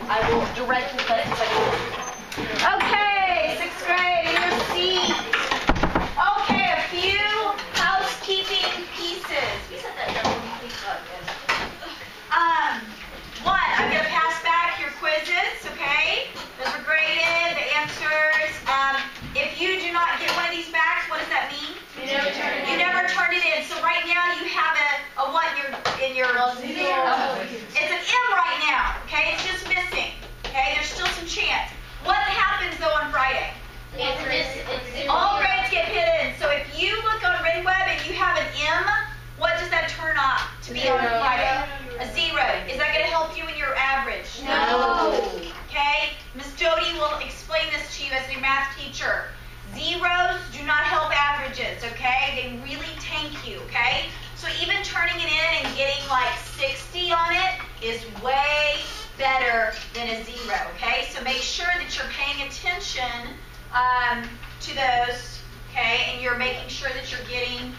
I will direct you, but okay, 6th grade, in your seat. Okay, a few housekeeping pieces. One, I'm going to pass back your quizzes, okay? Those were graded, the answers. If you do not get one of these back, what does that mean? You never turned it in. So right now you have a what in your zero. It's an M right now, okay? It's just missing, okay? There's still some chance. What happens though on Friday? All grades get hit in. So if you look on RenWeb and you have an M, what does that turn off to be on Friday? A 0. Is that going to help you in your average? No. Okay? Miss Jody will explain this to you as your math teacher. Zeros do not help averages, okay? They really tank you, okay? So even turning it in and getting like 60 on it is way better than a 0, okay? So make sure that you're paying attention to those, okay? And you're making sure that you're getting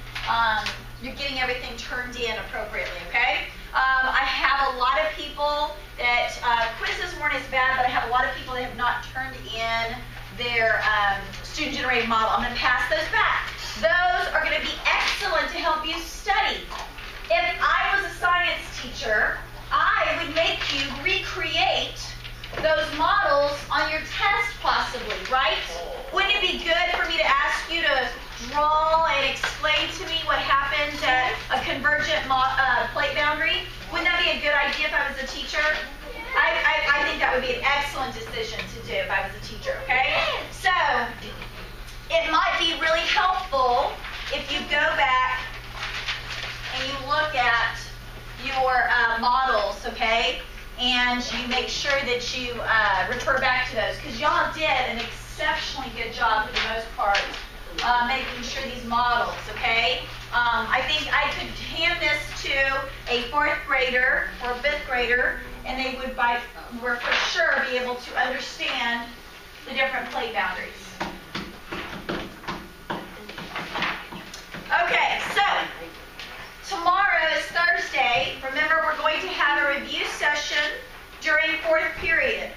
everything turned in appropriately, okay? I have a lot of people that, quizzes weren't as bad, but I have a lot of people that have not turned in their student-generated model. I'm going to pass those back. Those are going to be excellent to help you study. If I was a science teacher, I would make you recreate those models on your test possibly, right? Wouldn't it be good for me to ask you to draw and explain to me what happens at a convergent plate boundary? Wouldn't that be a good idea if I was a teacher? I think that would be an excellent decision to do if I was a teacher, okay? So, it might be really helpful if you go back and you look at your models, okay? And you make sure that you refer back to those, because y'all did an exceptionally good job for the most part making sure these models, okay? I think I could hand this to a 4th grader or a 5th grader, and they would for sure be able to understand the different plate boundaries. Okay, so tomorrow is Thursday. Remember, we're going to have a review session during 4th period.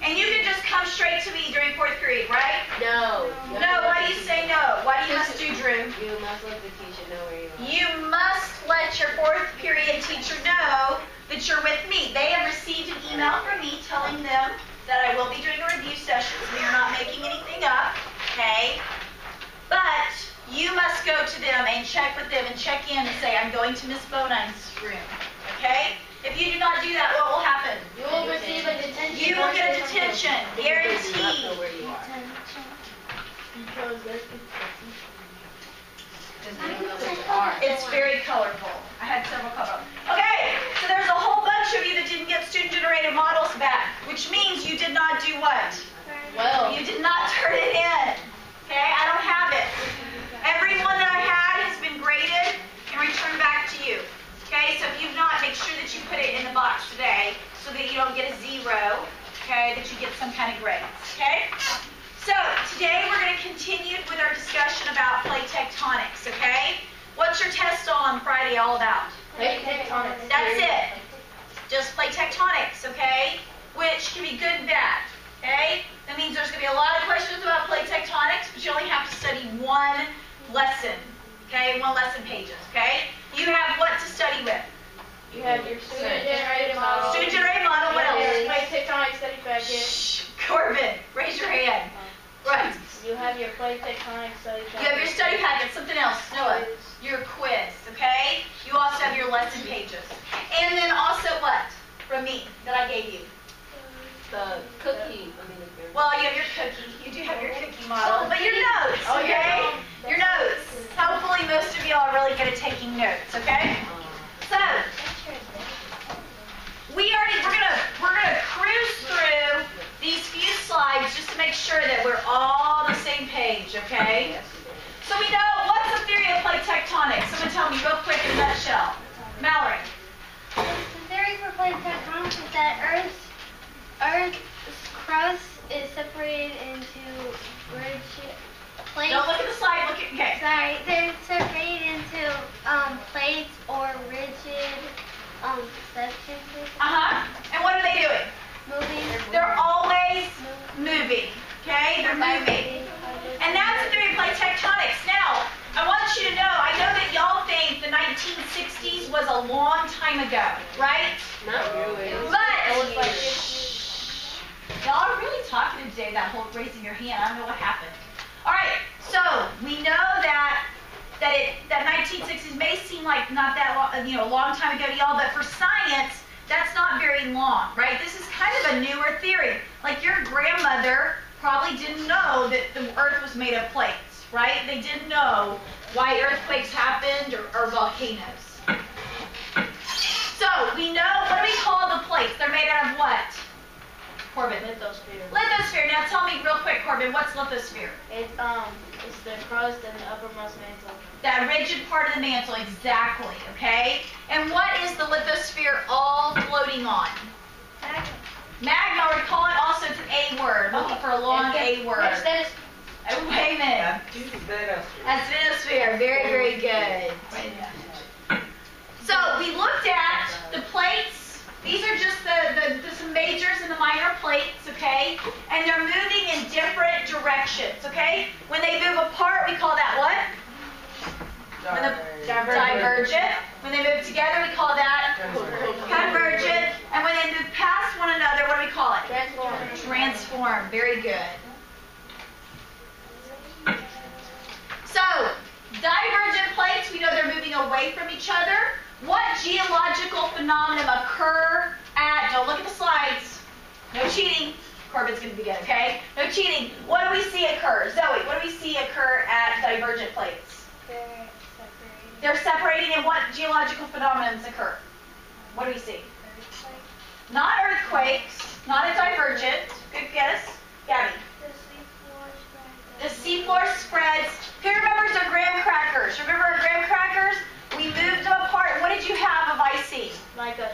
And you can just come straight to me during 4th period, right? No. No, why do you say no? What do you must do, Drew? You must let the teacher know where you are. You must let your 4th period teacher know that you're with me. They have received an email from me telling them that I will be doing a review session. We are not making anything up, okay? But you must go to them and check with them and check in and say, I'm going to Miss Bonine's room, okay? If you do not do that, what will happen? You will receive a detention. You will get a detention, guaranteed. It's very colorful. I had several colors. Okay, so there's a whole bunch of you that didn't get student-generated models back, which means you did not do what? Well. You did not turn it in. Okay, I don't have it. Everyone that I had has been graded and returned back to you. Okay, so if you've not, make sure that you put it in the box today so that you don't get a 0, okay, that you get some kind of grades, okay? So, today we're going to continue with our discussion about plate tectonics, okay? What's your test on Friday all about? Plate tectonics. That's it. Just plate tectonics, okay? Which can be good and bad, okay? That means there's going to be a lot of questions about plate tectonics, but you only have to study one lesson, okay? 1 lesson pages, okay? You have what to study with? You have your student-generated model. Student-generated model, what else? Plate tectonic study packet. Shh, Corbin, raise your hand. Right. You have your plate tectonic study packet. You have your study packet, something else, Noah. Your quiz, okay? You also have your lesson pages. And then also what? From me, that I gave you. The cookie. Well, you have your cookie. You do have your cookie model. But your notes, okay? Your notes. Hopefully most of you all are really good at taking notes, okay? So, we're gonna cruise through these few slides just to make sure that we're all on the same page, okay? So we know, what's the theory of plate tectonics? Someone tell me real quick in a nutshell. Mallory. The theory for plate tectonics is that Earth's crust is separated into rigid plates. Don't look at the slide. Look at, okay. Sorry, they're separated into plates or rigid sections. And what are they doing? Moving. They're always moving. Okay? They're moving. And that's the theory of plate tectonics. Now, I want you to know, I know that y'all think the 1960s was a long time ago, right? Not really. But It was like y'all are really talking today, that whole raising your hand. I don't know what happened. All right, so we know that 1960s may seem like not that long, a long time ago to y'all, but for science, that's not very long, right? This is kind of a newer theory. Like your grandmother probably didn't know that the Earth was made of plates, right? They didn't know why earthquakes happened or volcanoes. So we know, what do we call the plates? They're made out of what? Corbin. lithosphere. Lithosphere. Now tell me real quick, Corbin, what's lithosphere? It's the crust and the uppermost mantle. That rigid part of the mantle, exactly, okay? And what is the lithosphere all floating on? Magma, we call it also, it's an A word. Looking for a long A word. Instead Oh, wait a minute. Asthenosphere. Very, very good. So we looked at the plates. These are just the majors and the minor plates, okay? And they're moving in different directions, okay? When they move apart, we call that what? Divergent. When they move together, we call that convergent. And when they move past one another, what do we call it? Transform. Transform. Very good. So, divergent plates, we know they're moving away from each other. What geological phenomena occur at, don't look at the slides. No cheating. Corbin's going to begin, okay? No cheating. What do we see occur? Zoe, what do we see occur at divergent plates? They're separating, and what geological phenomena occur? What do we see? Not earthquakes, not a divergent. Good guess. Gabby. The seafloor spreads. Who remembers our graham crackers? Remember our graham crackers? We moved them apart. What did you have of icing? Like a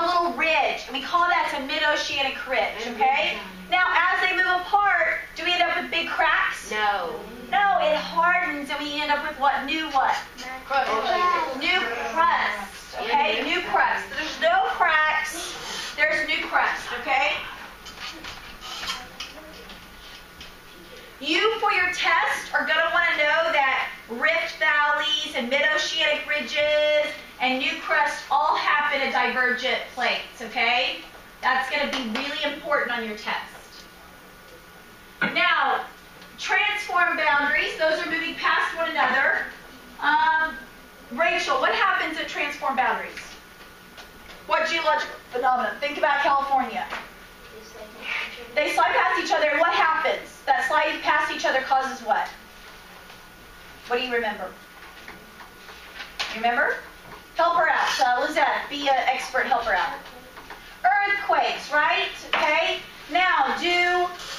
Little ridge. And we call that a mid-oceanic ridge, okay? Now, as they move apart, do we end up with big cracks? No. No, it hardens, and we end up with what? New what? New crust, okay? New crust. There's no cracks. There's new crust, okay? You, for your test, are going to want to know that rift valleys and mid-oceanic ridges and new crust all happen at divergent plates, okay? That's going to be really important on your test. Now, transform boundaries, those are moving past one another. Rachel, what happens at transform boundaries? What geological phenomenon? Think about California. They slide past each other, and what happens? That sliding past each other causes what? What do you remember? You remember? Help her out. Lizette, be an expert, help her out. Earthquakes, right? Okay. Now,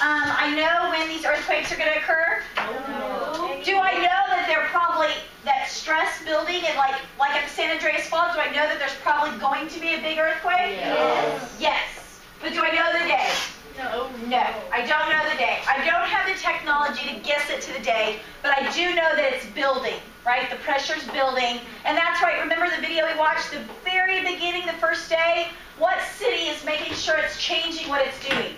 I know when these earthquakes are going to occur? No. Do I know that they're probably, that stress building, and like at the San Andreas Fault, do I know that there's probably going to be a big earthquake? Yes. Yes. But do I know the day? No, I don't know the day. I don't have the technology to guess it to the day, but I do know that it's building, right? The pressure's building, and that's right. Remember the video we watched, the very beginning, the first day? What city is making sure it's changing what it's doing?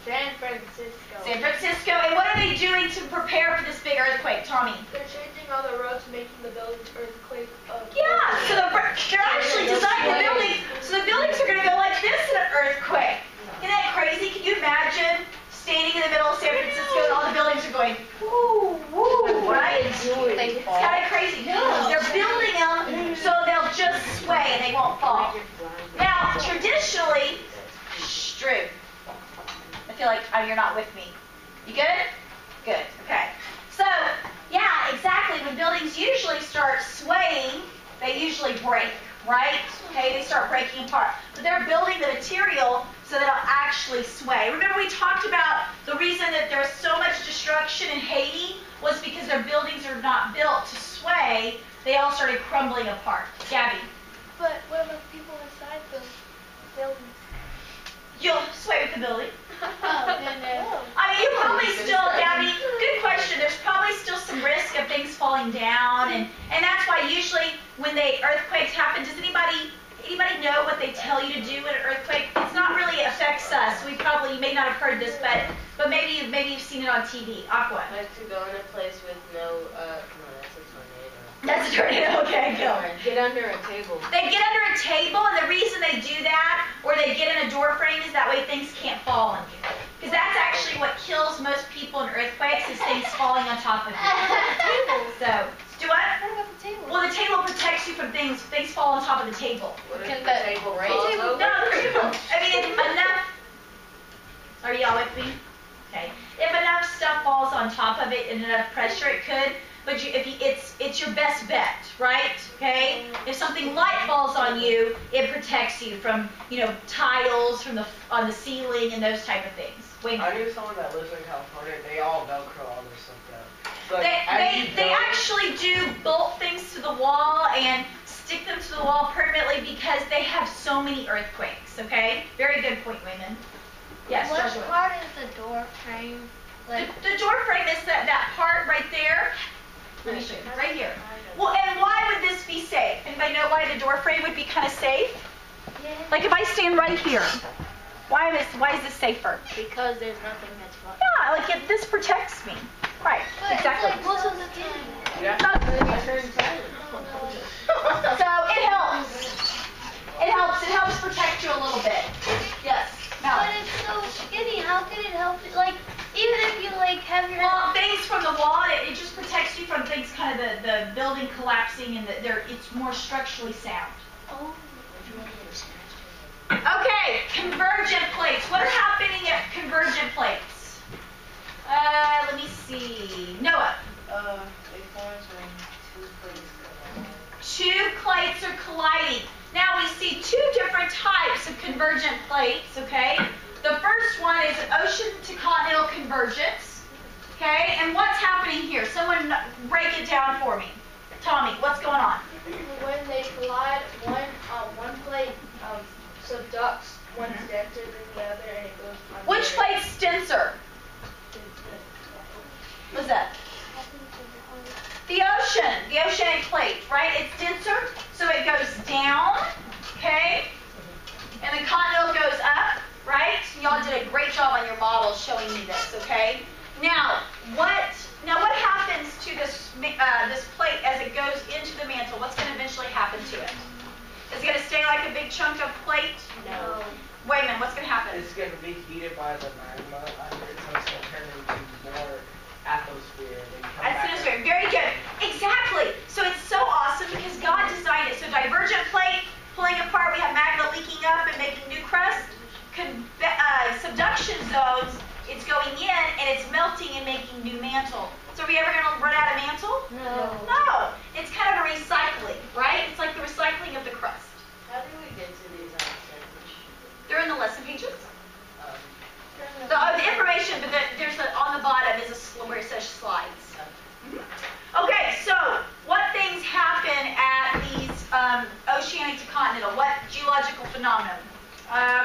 San Francisco. San Francisco. And what are they doing to prepare for this big earthquake, Tommy? They're changing all the roads, making the buildings earthquake. Yeah, so they're actually designing the building, so the buildings are going to go like this in an earthquake. Isn't that crazy? Can you imagine standing in the middle of San Francisco and all the buildings are going, woo, woo, right? It's kind of crazy. No, they're building them so they'll just sway and they won't fall. Now, traditionally, Drew, I feel like you're not with me. You good? Good, okay. So, yeah, exactly. When buildings usually start swaying, they usually break, right? Okay, they start breaking apart. But they're building the material so that it'll actually sway. Remember we talked about the reason that there's so much destruction in Haiti was because their buildings are not built to sway. They all started crumbling apart. Gabby? But what about people inside the buildings? building. Oh, goodness. I mean, you probably still, Gabby, good question. There's probably still some risk of things falling down, and that's why usually when earthquakes happen, does anybody know what they tell you to do in an earthquake? It's not really affects us. You may not have heard this, but maybe you've seen it on TV. Aqua. Like to go in a place with no, That's a tornado. Okay, go. Get under a table. They get under a table, and the reason they do that, or they get in a door frame, is that way things can't fall on you. Because that's actually what kills most people in earthquakes, is things falling on top of you. So, do what? What about the table? Well, the table protects you from things fall on top of the table. Can the table raise? No, I mean, if enough. Are y'all with me? Okay. If enough stuff falls on top of it and enough pressure, it could. But it's your best bet, right? Okay. If something light falls on you, it protects you from tiles on the ceiling and those type of things. Wait. I knew someone that lives in California. They all Velcro all their stuff down. So like, They actually do bolt things to the wall and stick them to the wall permanently because they have so many earthquakes. Okay. Very good point, Wayman. Yes, What Joshua. part is the door frame? The door frame is that part right there. Let me show you. Right here. Well, and why would this be safe? Anybody know why the door frame would be kind of safe? Yeah. Like if I stand right here, why is this safer? Because there's nothing that's fun. Yeah, like this protects me. Right. But Exactly. It's like most of the time. Yeah. So it helps. It helps protect you a little bit. Yes. But Mallory. it's so skinny. How can it help? Like, even if you have your Well, things from the wall, it just protects you from things kind of the building collapsing and it's more structurally sound. Oh. Okay, convergent plates. What is happening at convergent plates? Let me see. Noah. It forms when two plates collide. Two plates are colliding. Now we see two different types of convergent plates, okay? The first one is an ocean to continental convergence, okay? And what's happening here? Someone break it down for me. Tommy, what's going on? When they collide, one plate subducts one's denser than the other, and it goes under. Which plate's denser? What's that? The oceanic plate, right? It's denser, so it goes down, okay? And the continental goes up, right? Y'all did a great job on your model showing me this, okay? Now what happens to this plate as it goes into the mantle? What's going to eventually happen to it? Is it going to stay like a big chunk of plate? No. Wait a minute, what's going to happen? It's going to be heated by the magma under it, so it's going to turn into more atmosphere. And then come back Atmosphere. Very good. Exactly. So it's so awesome because God designed it. So divergent plate pulling apart, we have magma leaking up and making new crust. Subduction zones, it's going in and it's melting and making new mantle. So are we ever going to run out of mantle? No. No. It's kind of a recycling, right? It's like the recycling of the crust. How do we get to these answers? They're in the lesson pages. The information, but on the bottom is where it says slides. Okay, so what things happen at these oceanic to continental? What geological phenomenon?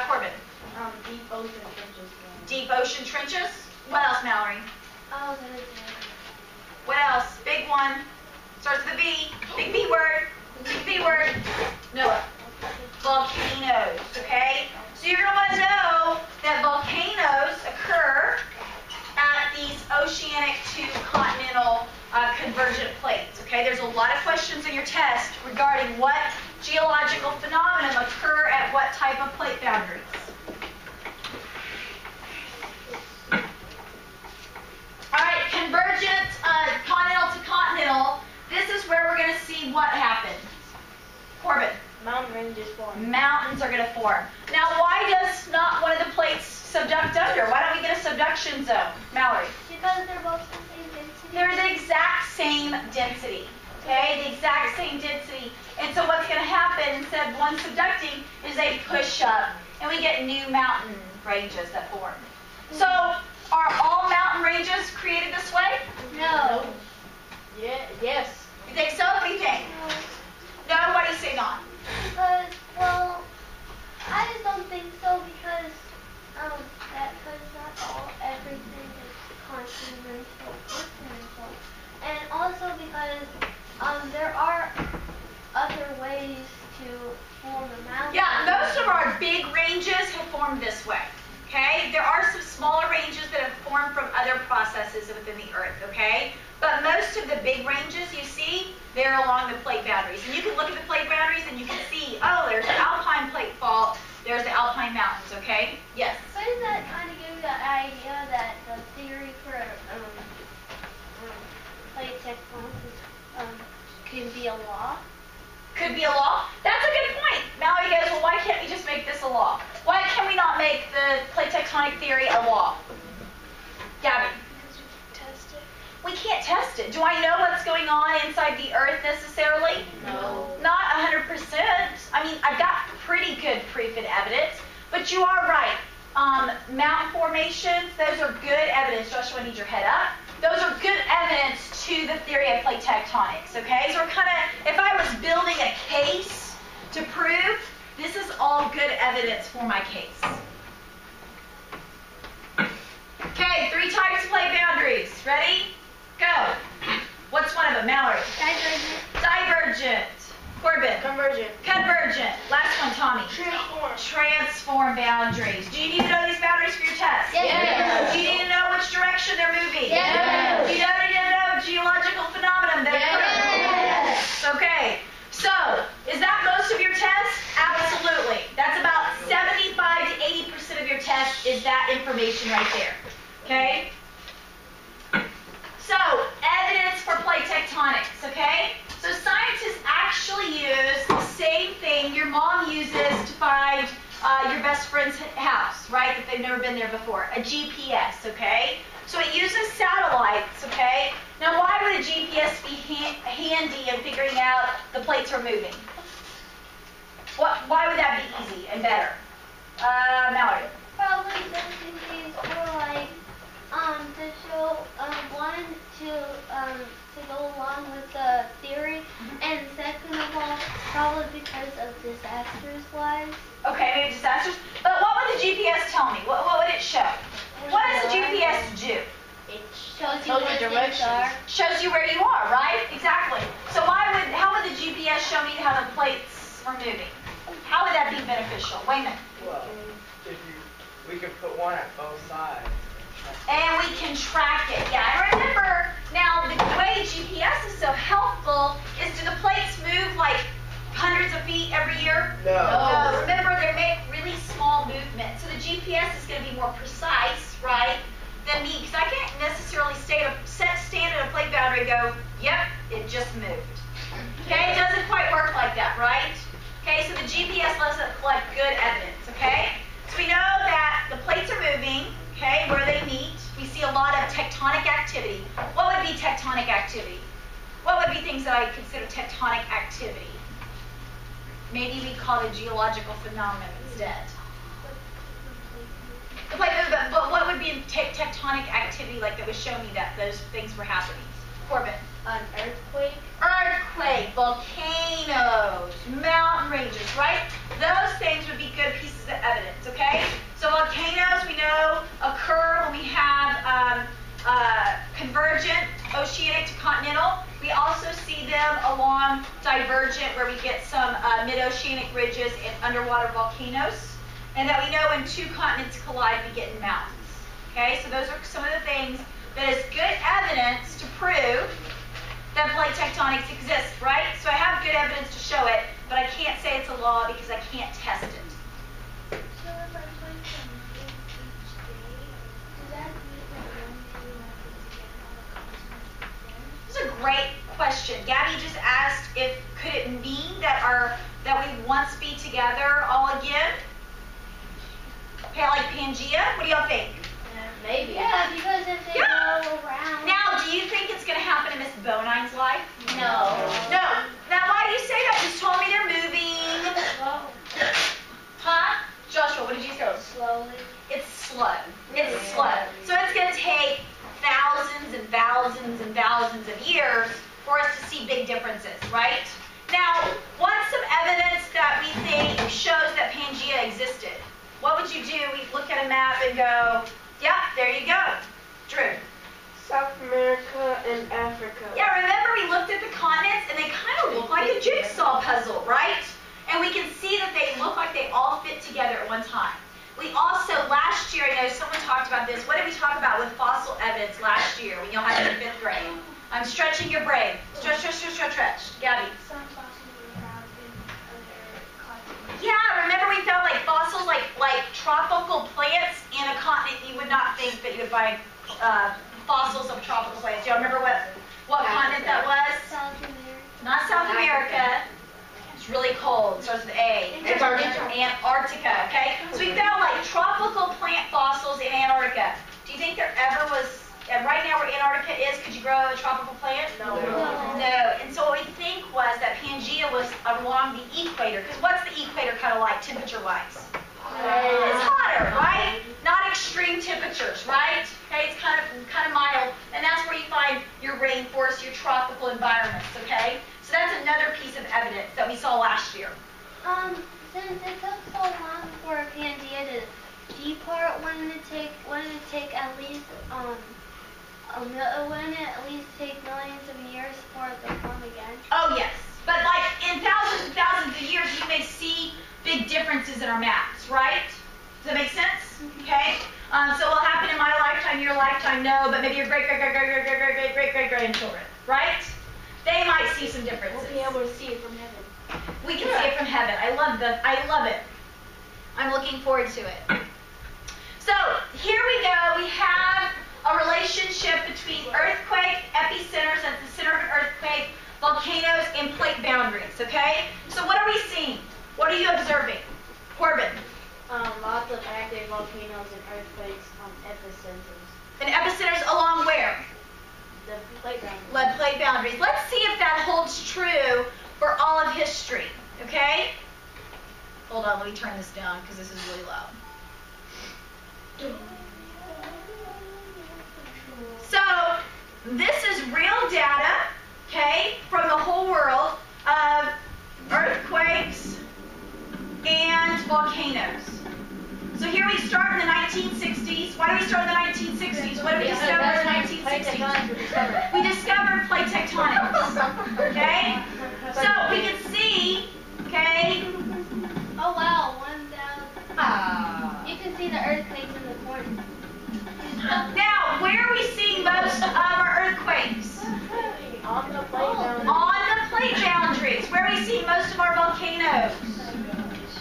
Corbin. Deep ocean trenches. Deep ocean trenches. What else, Mallory? Oh, What else? Big one. Starts with a V. Big V word. Big V word. Noah. Volcanoes. Okay? So you're going to want to know that volcanoes occur at these oceanic to continental convergent plates. Okay? There's a lot of questions in your test regarding what geological phenomenon occur at what type of plate boundaries. All right, convergent continental to continental. This is where we're going to see what happens. Corbin. Mountain ranges form. Mountains are going to form. Now, why does not one of the plates subduct under? Why don't we get a subduction zone? Mallory. Because they're both the same density. They're the exact same density. Okay, the exact same density. And so what's going to happen, instead of one subducting, is they push up, and we get new mountain ranges that form. So, are all mountain ranges created this way? No. Yeah. Yes. You think so? What do you think? No? Why do you say not? Because, well, I just don't think so because, everything is continental. And also because there are other ways to form a mountain. Yeah, most of our big ranges have formed this way. Okay? There are some smaller ranges that have formed from other processes within the earth, okay? But most of the big ranges you see, they're along the plate boundaries. And you can look at the plate boundaries and you can see, oh, there's the Alpine plate fault, there's the Alpine mountains, okay? Yes? So does that kind of give you the idea that the theory for plate tectonics can be a law? Could be a law. That's a good point. Mallory goes, well, why can't we just make this a law? Why can we not make the plate tectonic theory a law? Gabby? Because you can test it. We can't test it. Do I know what's going on inside the earth necessarily? No. Not 100%. I mean, I've got pretty good proof and evidence, but you are right. Mountain formations, those are good evidence. Joshua, I need your head up. Those are good evidence to the theory of plate tectonics, okay? So we're kind of, if I was building a case to prove, this is all good evidence for my case. Okay, 3 types of plate boundaries. Ready? Go. What's one of them, Mallory? Divergent. Divergent. Corbin. Convergent. Convergent. Last one, Tommy. Transform. Transform boundaries. Do you need to know these boundaries for your test? Yes. Do you need to know which direction they're moving? Yes. Do you need to know geological phenomenon that occur? Yes. Okay. So, is that most of your test? Absolutely. That's about 75 to 80% of your test is that information right there. Okay? So, evidence for plate tectonics, okay? So scientists actually use the same thing your mom uses to find your best friend's house, right? If they've never been there before. A GPS, okay? So it uses satellites, okay? Now why would a GPS be handy in figuring out the plates are moving? Why would that be easy and better? Mallory. Probably these or like to show one to go along with the theory, and second of all, probably because of disasters wise. Okay, maybe disasters. But what would the GPS tell me? What would it show? What does the GPS do? It shows you Tells you where things directions. are. Shows you where you are, right? Exactly. So how would the GPS show me how the plates are moving? How would that be beneficial? Wayman. Well, we could put one at both sides. And we can track it. Yeah, and remember, now the way GPS is so helpful is do the plates move like hundreds of feet every year? No. Remember, they make really small movements. So the GPS is going to be more precise, right, than me. Because I can't necessarily stand at a plate boundary and go, yep, it just moved. Okay, it doesn't quite work like that, right? Okay, so the GPS lets us collect good evidence, okay? So we know that the plates are moving, okay, where they meet. We see a lot of tectonic activity. What would be tectonic activity? What would be things that I consider tectonic activity? Maybe we call it a geological phenomenon instead. The plate movement, but what would be tectonic activity like that would show me that those things were happening? Corbin. An earthquake. Earthquake, volcanoes, mountain ranges, right? Those things would be good pieces of evidence, okay? So volcanoes, we know, occur when we have convergent, oceanic to continental. We also see them along divergent, where we get some mid-oceanic ridges and underwater volcanoes. And that we know when 2 continents collide, we get in mountains. Okay, so those are some of the things that is good evidence to prove that plate tectonics exists, right? So I have good evidence to show it, but I can't say it's a law because I can't test it. So if I play some games each day, does that mean that one day will happen again on the continent again? This is a great question. Gabby just asked if could it mean that we once be together all again? Okay, like Pangea? What do y'all think? Maybe. Yeah, because if they Yeah. go around. Now, do you think it's going to happen in Miss Bonine's life? No. No. Now, why do you say that? You told me they're moving. Slow. Huh? Joshua, what did you say? Slowly. It's slow. It's slow. So it's going to take thousands and thousands and thousands of years for us to see big differences, right? Now, what's some evidence that we think shows that Pangea existed? What would you do? We look at a map and go, yeah, there you go. Drew. South America and Africa. Yeah, remember we looked at the continents and they kind of look like a jigsaw puzzle, right? And we can see that they look like they all fit together at one time. We also, last year, I know someone talked about this. What did we talk about with fossil evidence last year when you all had it in 5th grade? I'm stretching your brain. Stretch, stretch, stretch, stretch, stretch. Gabby. Some fossils were found in other continents. Yeah, remember we found like fossils, like tropical plants in a continent you would not think that you would find fossils of tropical plants. Do y'all remember what continent that was? South America. Not South America. It's really cold. It starts with A. Antarctica, okay? So we found like tropical plant fossils in Antarctica. Do you think there ever was, and right now where Antarctica is, could you grow a tropical plant? No. No. And so what we think was that Pangea was along the equator. Because what's the equator kind of like temperature-wise? It's hotter, right? Not extreme temperatures, right? Okay, it's kind of mild, and that's where you find your rainforests, your tropical environments, okay? So that's another piece of evidence that we saw last year. Since it took so long for Pangea to depart, wouldn't it take at least millions of years for it to form again? Oh yes, but like in thousands and thousands of years, you may see big differences in our maps, right? Does that make sense? Okay. So what will happen in my lifetime, your lifetime, no, but maybe your great-great-great-great-great-great-great-grandchildren, right? They might see some differences. We'll be able to see it from heaven. We can see it from heaven. I love it. I'm looking forward to it. So here we go. We have a relationship between earthquake, epicenters, that's the center of an earthquake, volcanoes, and plate boundaries, okay? So what are we seeing? What are you observing? Corbin. Lots of active volcanoes and earthquakes on epicenters. And epicenters along where? The plate boundaries. Lead plate boundaries. Let's see if that holds true for all of history, okay? Hold on, let me turn this down because this is really loud. So, this is real data, okay, from the whole world of earthquakes and volcanoes. So here we start in the 1960s. Why do we start in the 1960s? What did we discover in the 1960s? We discovered plate tectonics, okay? So we can see, okay? Oh wow, 1,000. You can see the earthquakes in the corner. Now, where are we seeing most of our earthquakes? On the plate boundaries. On the plate boundaries. Where are we seeing most of our volcanoes?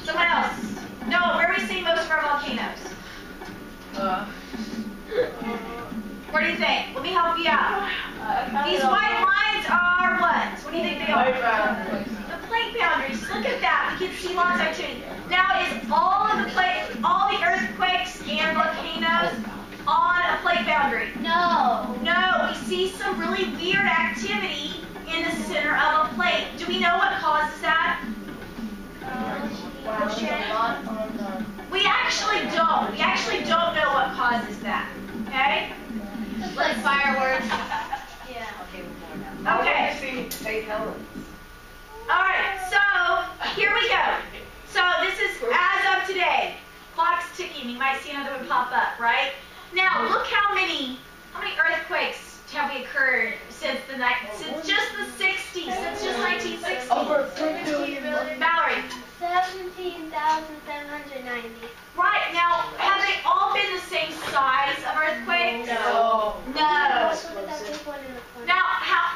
Someone else. No, where are we seeing most of our volcanoes? Where do you think? Let me help you out. These white lines are what? What do you think they are? The plate boundaries. Look at that. We can see lots of activity. Now, is all the earthquakes and volcanoes on a plate boundary? No. No, we see some really weird activity in the center of a plate. Do we know what causes that? We actually don't. We actually don't know what causes that. Okay? Like fireworks. Yeah. Okay. See St. Helens. All right. So here we go. So this is as of today. Clock's ticking. You might see another one pop up, right? Now look how many earthquakes have we occurred since just the 60s, since just 1960. Over 3 billion. Valerie. 17,790. Right, now, have they all been the same size of earthquakes? No. No. Look at that big one in the corner. Now,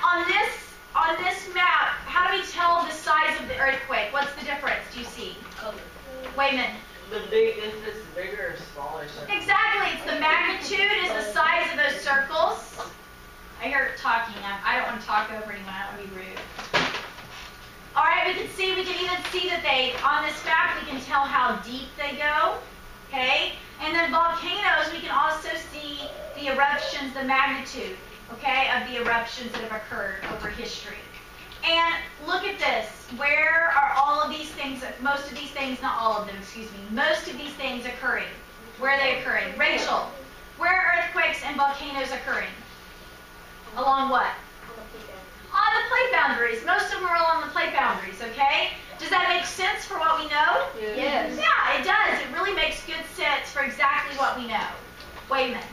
on this map, how do we tell the size of the earthquake? What's the difference, do you see? Wayman. If it's bigger or smaller. Exactly, it's the magnitude is the size of those circles. I hear talking. I don't want to talk over anyone. I don't want to be rude. All right, we can even see that on this map, we can tell how deep they go, okay? And then volcanoes, we can also see the eruptions, the magnitude, okay, of the eruptions that have occurred over history. And look at this. Where are all of these things, most of these things, not all of them, excuse me, most of these things occurring? Where are they occurring? Rachel, where are earthquakes and volcanoes occurring? Along what? On the plate boundaries. Most of them are along the plate boundaries, okay? Does that make sense for what we know? Yes. Yeah, it does. It really makes good sense for exactly what we know. Wayman.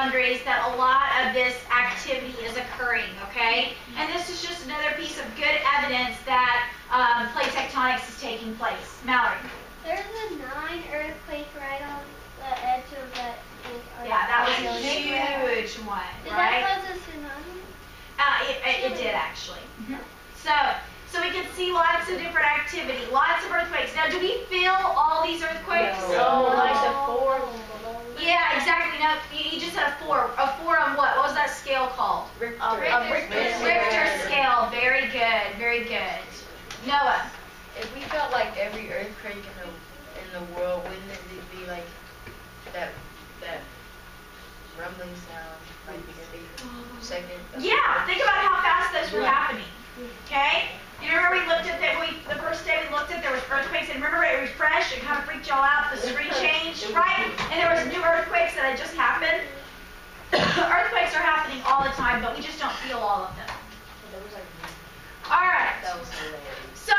boundaries that a lot of this activity is occurring, okay? And this is just another piece of good evidence that plate tectonics is taking place. Mallory? There's a 9 earthquake right on the edge of that. Yeah, that was a huge one, Did right? that cause a tsunami? It did actually. So we can see lots of different activity, lots of earthquakes. Now, do we feel all these earthquakes? No, like the 4. Yeah, exactly. Now, you just had a 4. A 4 on what? What was that scale called? Richter scale. Very good. Very good. Noah. If we felt like every earthquake in the world, wouldn't it be like that rumbling sound, like every second? Yeah, think about how fast those were happening. Okay? You remember we looked at the first day we looked at there was earthquakes, and remember it refreshed, it kind of freaked y'all out, the screen changed, right? And there was new earthquakes that had just happened. Earthquakes are happening all the time, but we just don't feel all of them. All right. That was hilarious. So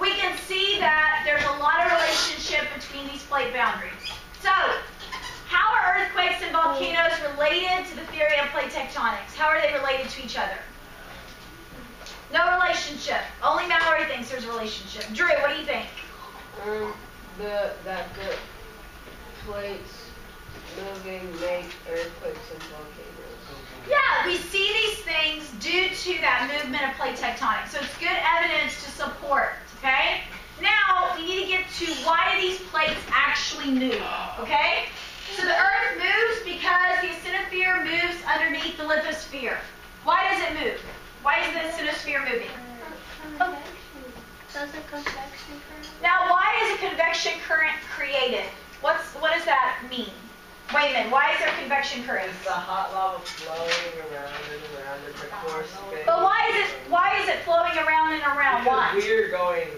we can see that there's a lot of relationship between these plate boundaries. So how are earthquakes and volcanoes related to the theory of plate tectonics? How are they related to each other? No relationship. Only Mallory thinks there's a relationship. Drew, what do you think? That the plates moving make earthquakes and volcanoes. Yeah, we see these things due to that movement of plate tectonics. So it's good evidence to support, okay? Now, we need to get to why do these plates actually move, okay? So the Earth moves because the asthenosphere moves underneath the lithosphere. Why does it move? Why is the asthenosphere moving? Does a convection current? Now, why is a convection current created? What does that mean? Wayman, why is there convection current? It's the hot lava flowing around and around in the core space. But why is it flowing around and around? Why? Because we're going.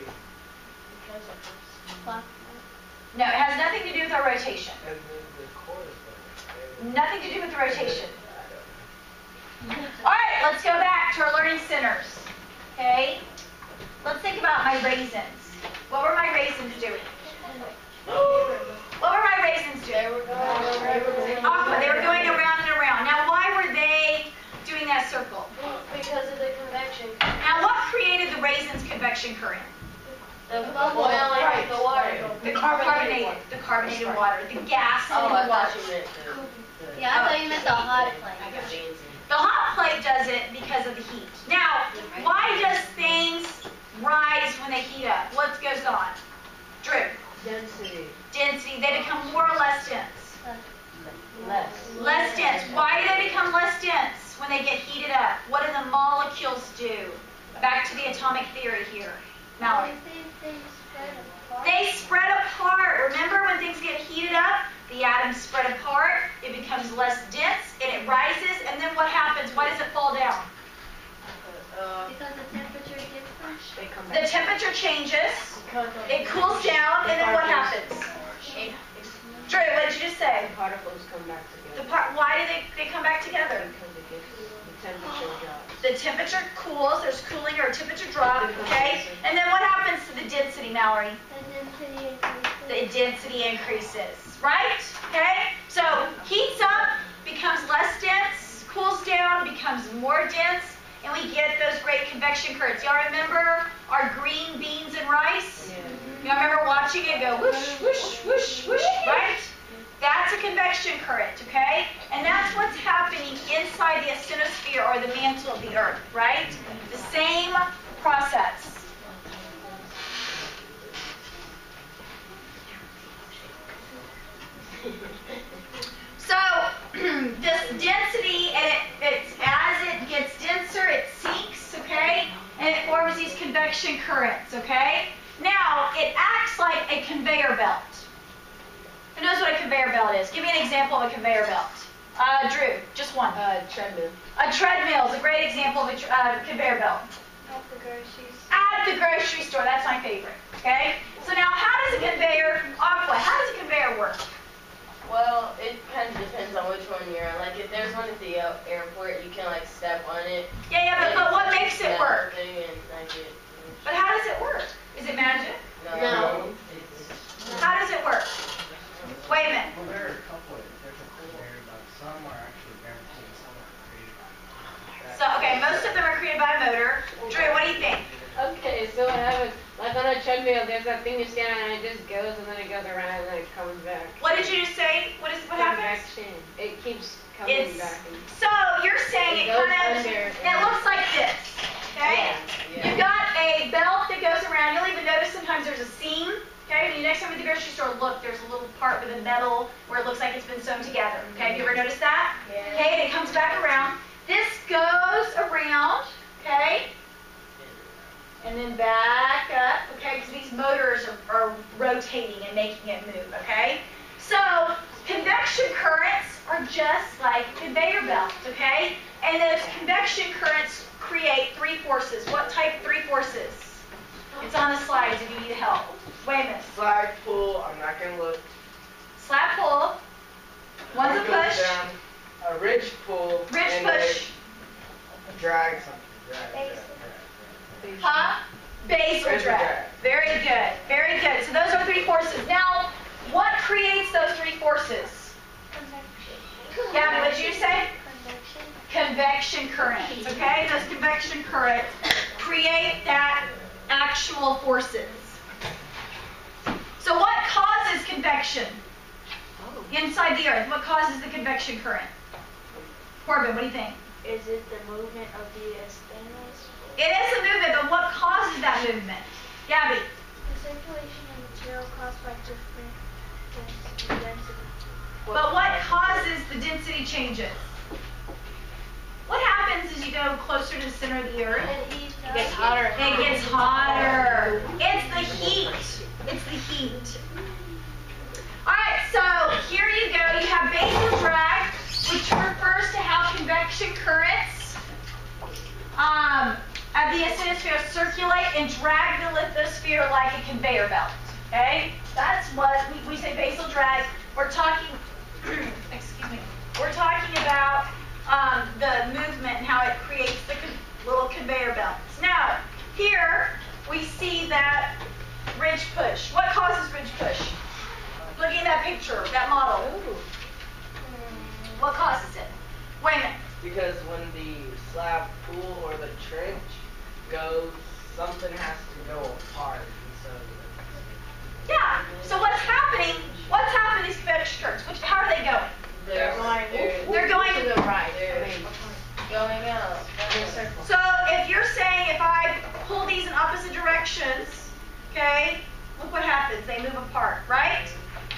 No, it has nothing to do with our rotation. And the core is going. Nothing to do with the rotation. All right, let's go back to our learning centers. Okay? Let's think about my raisins. What were my raisins doing? What were my raisins doing? Aqua, they were going around and around. Now, why were they doing that circle? Because of the convection. Now, what created the raisins' convection current? The boiling the water. The carbonated water, the gas in the I water. thought you meant Yeah, I thought you meant the hot plate. The hot plate does it because of the heat. Now, why does things rise when they heat up? What goes on? Drew? Density. Density. They become more or less dense? Less. Less dense. Why do they become less dense when they get heated up? What do the molecules do? Back to the atomic theory here. Mallory. They spread apart. Remember when things get heated up, the atoms spread apart, it becomes less dense, and it rises, and then what happens? Why does it fall down? Because the temperature different. The temperature changes, it cools down, and then what happens? Drew, what did you just say? The particles come back together. Why do they come back together? Because it gets the temperature drops. The temperature cools, there's cooling or a temperature drop, okay? And then what happens to the density, Mallory? The density increases, right? Okay? So heats up, becomes less dense, cools down, becomes more dense, and we get those great convection currents. Y'all remember our green beans and rice? Yeah. Y'all remember watching it go whoosh, whoosh, whoosh, whoosh, right? That's a convection current, okay? And that's what's happening inside the asthenosphere or the mantle of the Earth, right? The same process. So this density, and it's as it gets denser, it sinks, okay? And it forms these convection currents, okay? Now, it acts like a conveyor belt. Who knows what a conveyor belt is? Give me an example of a conveyor belt. Drew, just one. Treadmill. A treadmill is a great example of a conveyor belt. At the grocery store. At the grocery store, that's my favorite, okay? So now, how does a conveyor, Aqua, how does a conveyor work? Well, it kind of depends on which one you're on. Like, if there's one at the airport, you can, like, step on it. Yeah, but what makes it work? But But how does it work? Is it magic? No. How does it work? Wait a minute. Well, there are a couple of, there's a conveyor belt somewhere. and then it comes back. What did you just say? What happens? Convection. It keeps coming back. So you're saying it goes kind of, under. it looks like this, okay? Yeah. You've got a belt that goes around. You'll even notice sometimes there's a seam, okay? When you next time at the grocery store, look, there's a little part with a metal where it looks like it's been sewn together, okay? Have you ever noticed that? Yeah. Okay, and it comes back around. This goes around, okay? And then back up, okay? Because these motors are rotating and making it move, okay? So convection currents are just like conveyor belts, okay? And those convection currents create three forces. What type of three forces? It's on the slides if you need help. Weymouth. Slide pull. I'm not gonna look. Slap pull. One's a One goes push. down, a ridge pull. Ridge and push. a drag something. Drag. Huh? Basal Basal drag. drag. Very good. Very good. So those are three forces. Now, what creates those three forces? Yeah, what did you say? Convection currents. Okay? Those convection currents create that actual forces. So what causes convection inside the earth? What causes the convection current? Corbin, what do you think? Is it the movement of the stainless? It is a movement, but what causes that movement? Gabby? The circulation of material caused by different density. But what causes the density changes? What happens as you go closer to the center of the earth? It gets hotter. It gets hotter. It's the heat. It's the heat. All right, so here you go. You have basal drag, which refers to how convection currents at the asthenosphere circulate and drag the lithosphere like a conveyor belt. Okay? That's what we say basal drag. We're talking, excuse me, we're talking about the movement and how it creates the little conveyor belts. Now, here we see that ridge push. What causes ridge push? Looking at that picture, that model. What causes it? Wait a minute. Because when the slab pool or the trench goes, something has to go apart. And so Yeah. So what's happening? What's happening to these convection currents? How are they going? They're They're going to the right. They're going out. So if you're saying if I pull these in opposite directions, okay, look what happens. They move apart, right?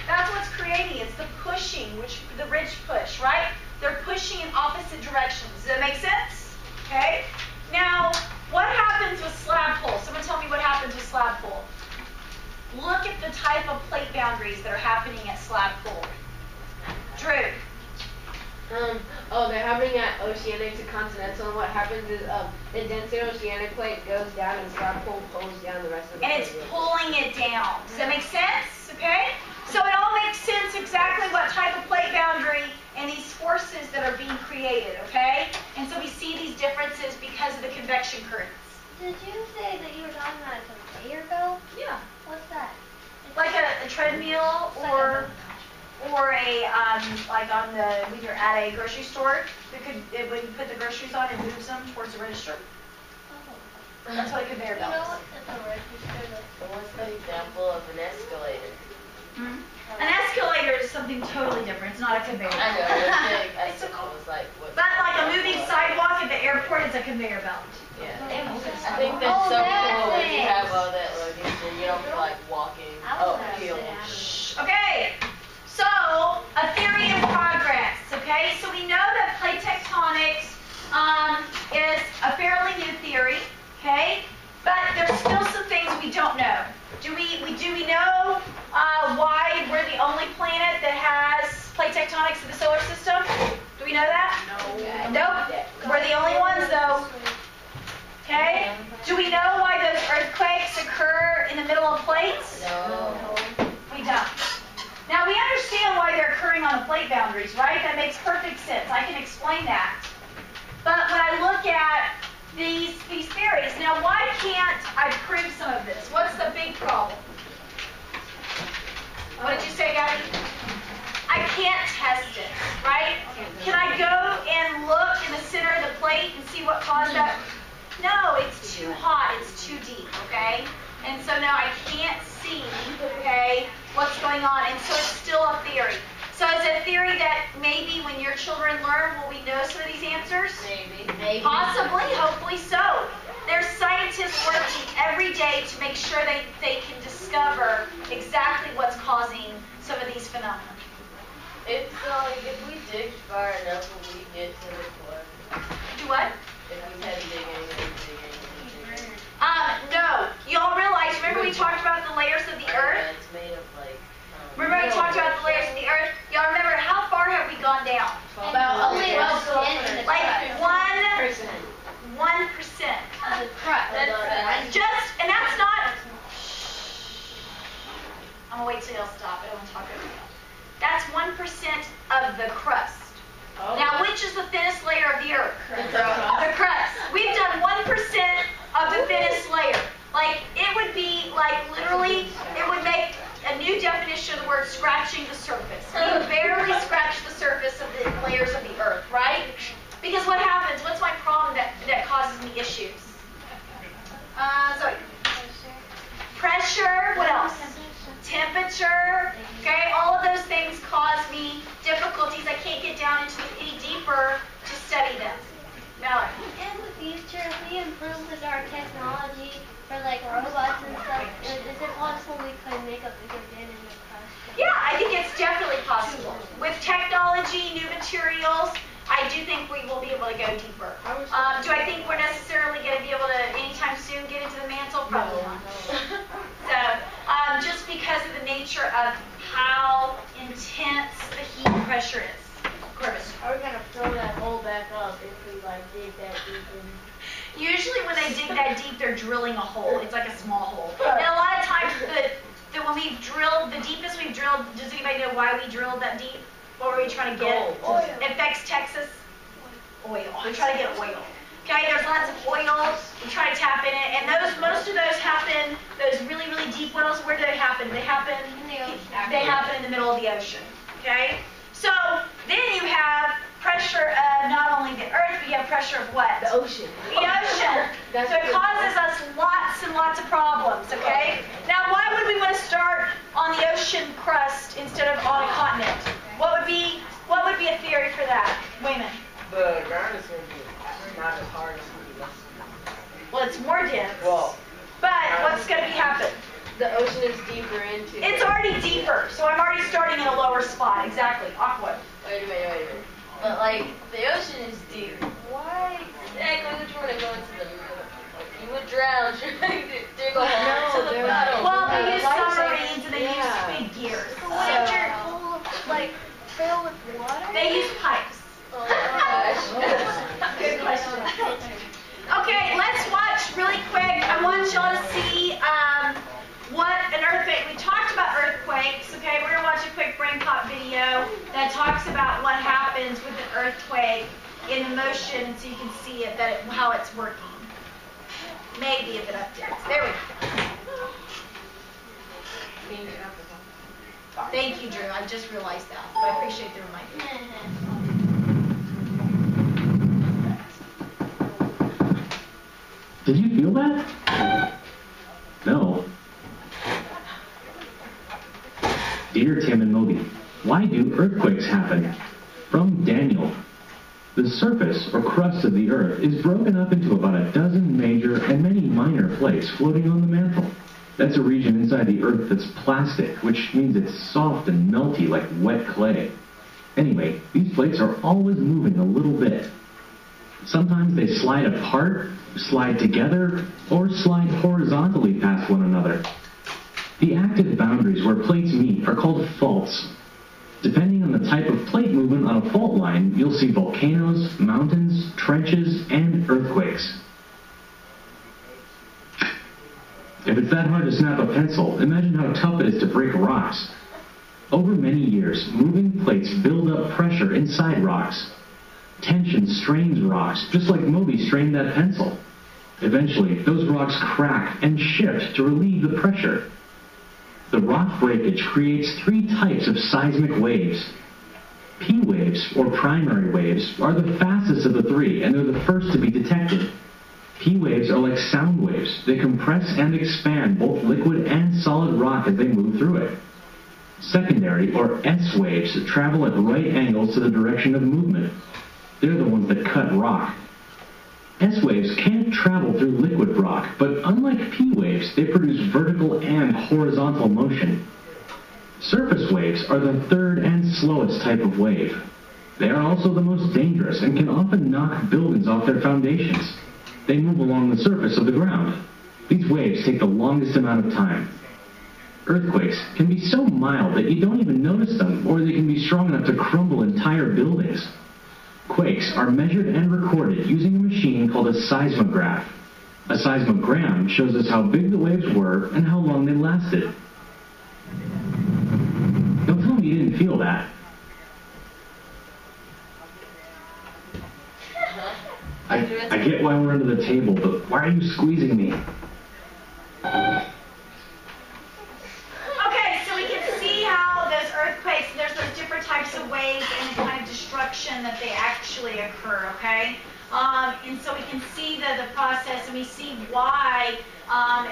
That's what's creating. It's the pushing, the ridge push, right? They're pushing in opposite directions. Does that make sense? Okay. Now, what happens with slab pull? Someone tell me what happens with slab pull. Look at the type of plate boundaries that are happening at slab pull. Drew. They're happening at oceanic to continental, and what happens is the denser oceanic plate goes down and slab pole pulls down the rest of the And plate. it's pulling it down. Does that make sense? Okay? So it all makes sense exactly what type of plate boundary and these forces that are being created, okay? And so we see these differences because of the convection currents. Did you say that you were talking about a conveyor belt? Yeah. What's that? Like a treadmill or a like on when you're at a grocery store, when you put the groceries on, it moves them towards the register. That's what a conveyor You belt know is. what? It's a register. So what's the example of an escalator? An escalator is something totally different. It's not a conveyor belt. I know. I was like, what? But like a moving sidewalk at the airport, it's a conveyor belt. Yeah. I think that's Oh, so that cool when you thing. have all that luggage and you don't feel like walking uphill. Okay, so a theory in progress. Okay, so we know that plate tectonics is a fairly new theory. Okay, but there's still some things we don't know. Do we know why we're the only planet that has plate tectonics in the solar system? Do we know that? No. Nope. We're the only ones though. Okay? Do we know why those earthquakes occur in the middle of plates? No. We don't. Now we understand why they're occurring on the plate boundaries, right? That makes perfect sense. I can explain that. But when I look at these theories, now why can't I prove some of this? What's the big problem? What did you say, Gabby? I can't test it, right? Can I go and look in the center of the plate and see what caused that? No, it's too hot, it's too deep, okay? And so now I can't see, okay, what's going on, and so it's still a theory. So it's a theory that maybe when your children learn, will we know some of these answers? Maybe. Possibly, hopefully so. There's scientists working every day to make sure they can discover exactly what's causing some of these phenomena. It's like if we dig far enough, will we get to the core? Do what? If we kept digging. No. Y'all realize, remember we talked about the layers of the earth? It's made of like. Remember I talked about the layers of the earth? Y'all remember how far have we gone down? About only about the end of the Like 1%. of the crust. And that's not. I'm gonna wait till y'all stop. I don't want to talk over y'all. That's 1% of the crust. Oh. Now, which is the thinnest layer of the earth? The crust. We've done 1% of the thinnest layer. Like, it would be, like, literally, it would make a new definition of the word scratching the surface. We barely scratch the surface of the layers of the earth, right? Because what happens? What's my problem that causes me issues? Zoe. Pressure. What else? Temperature. Okay, all of those things cause me difficulties. I can't get down into it any deeper to study them. Mallory. In the future, if we improve with our technology for like robots and stuff, is it possible we could make a bigger dent in the crust? Yeah, I think it's definitely possible. With technology, new materials, I do think we will be able to go deeper. Do I think we're necessarily going to be able to anytime soon get into the mantle? Probably not. So, just because of the nature of how intense the heat pressure is. Corvus. Are we gonna fill that hole back up if we like dig that deep in? Usually when they dig that deep, they're drilling a hole. It's like a small hole. And a lot of times, when we've drilled, the deepest we've drilled, does anybody know why we drilled that deep? What were we trying to get? Oil. It affects Texas. Oil. We're trying to get oil. Okay, there's lots of oil. We try to tap in it, and most of those happen. Those really, really deep wells. Where do they happen? They happen in the ocean. They happen in the middle of the ocean. Okay. So then you have pressure of not only the earth, but you have pressure of what? The ocean. The ocean. So it causes us lots and lots of problems. Okay. Now, why would we want to start on the ocean crust instead of on a continent? What would be a theory for that? Wayman. The ground is going to be not as hard as the less. Well, it's more dense. Well, but what's going to happen? The ocean is deeper into. It's already deeper, so I'm already starting in a lower spot. Exactly. Aqua. Wait a minute. But like, the ocean is deep. Why exactly would you want to go into the middle? Like, you would drown trying to dig a hole to the bottom. Well, they use submarines and they use big gears. But wouldn't your pool like fill with water? They use pipes. Oh my gosh. Good question. Okay, let's watch really quick. I want y'all to see what an earthquake. We talked about earthquakes. Okay, we're gonna watch a quick brain pop video that talks about what happens with an earthquake in the motion, so you can see it how it's working. Maybe if it updates. There we go. Thank you, Drew. I just realized that, but I appreciate the reminder. Did you feel that? No. Dear Tim and Moby, why do earthquakes happen? From Daniel. The surface or crust of the earth is broken up into about a dozen major and many minor plates floating on the mantle. That's a region inside the earth that's plastic, which means it's soft and melty like wet clay. Anyway, these plates are always moving a little bit. Sometimes they slide apart, slide together, or slide horizontally past one another. The active boundaries where plates meet are called faults. Depending on the type of plate movement on a fault line, you'll see volcanoes, mountains, trenches, and earthquakes. If it's that hard to snap a pencil, imagine how tough it is to break rocks. Over many years, moving plates build up pressure inside rocks. Tension strains rocks, just like Moby strained that pencil. Eventually, those rocks crack and shift to relieve the pressure. The rock breakage creates three types of seismic waves. P waves, or primary waves, are the fastest of the three, and they're the first to be detected. P waves are like sound waves. They compress and expand both liquid and solid rock as they move through it. Secondary, or S waves, travel at right angles to the direction of movement. They're the ones that cut rock. S waves can't travel through liquid rock, but unlike P waves, they produce vertical and horizontal motion. Surface waves are the third and slowest type of wave. They are also the most dangerous and can often knock buildings off their foundations. They move along the surface of the ground. These waves take the longest amount of time. Earthquakes can be so mild that you don't even notice them, or they can be strong enough to crumble entire buildings. Quakes are measured and recorded using a machine called a seismograph. A seismogram shows us how big the waves were and how long they lasted. Don't tell me you didn't feel that. I get why we're under the table, but why are you squeezing me? Okay, so we can see how those earthquakes, there's those different types of waves and the kind of destruction that they actually occur, okay? And so we can see the process, and we see why,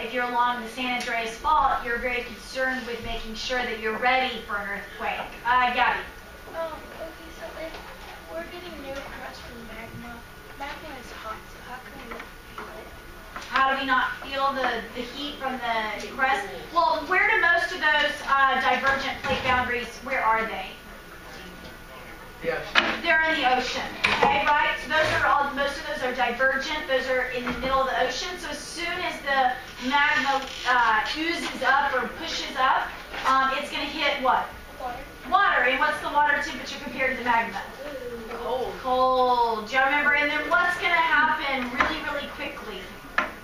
if you're along the San Andreas Fault, you're very concerned with making sure that you're ready for an earthquake. Gabby. Okay, so if we're getting new crust from magma is hot, so how can we not feel it? How do we not feel the heat from the crust? Well, where do most of those divergent plate boundaries, where are they? The ocean. They're in the ocean, okay, right? So those are all, most of those are divergent. Those are in the middle of the ocean. So as soon as the magma oozes up or pushes up, it's going to hit what? Water. And what's the water temperature compared to the magma? Cold. Do you remember? And then what's going to happen really, really quickly?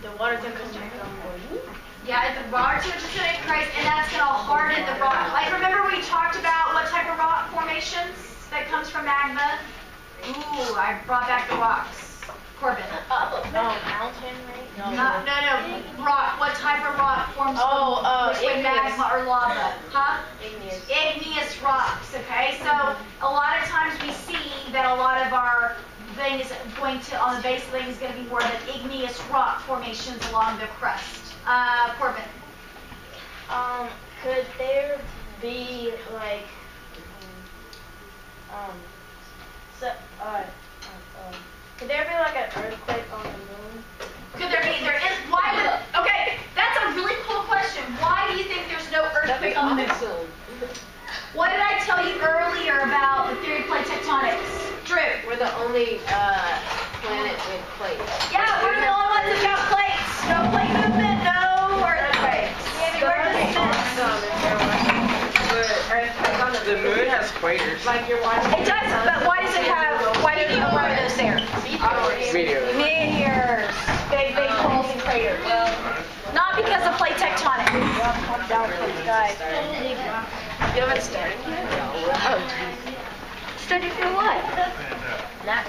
The water temperature is going to boil. Yeah, the water temperature is going to increase, and that's going to harden the rock. Like, remember we talked about what type of rock formations that comes from magma? Ooh, I brought back the rocks. Corbin. Mountain, right? No. Rock. What type of rock forms from liquid magma or lava? Huh? Igneous rocks, okay? So a lot of times we see that a lot of our thing is going to, on the base of the thing, is going to be more of the igneous rock formations along the crust. Corbin. Could there be like could there be like an earthquake on the moon? Could there be? There is. Why would? Okay, that's a really cool question. Why do you think there's no earthquake on the moon? What did I tell you earlier about the theory of plate tectonics? Drew. We're the only planet with plates. Yeah, we're the only ones that got plates. No plate movement, no earthquakes. We're just The moon has craters. Like you're watching. It does, but why does it have? Why do you know why are those there? Meteors. Meteors. Big holes and craters. Not because of plate tectonics. Down from the sky. You haven't started yet? Study for what? Not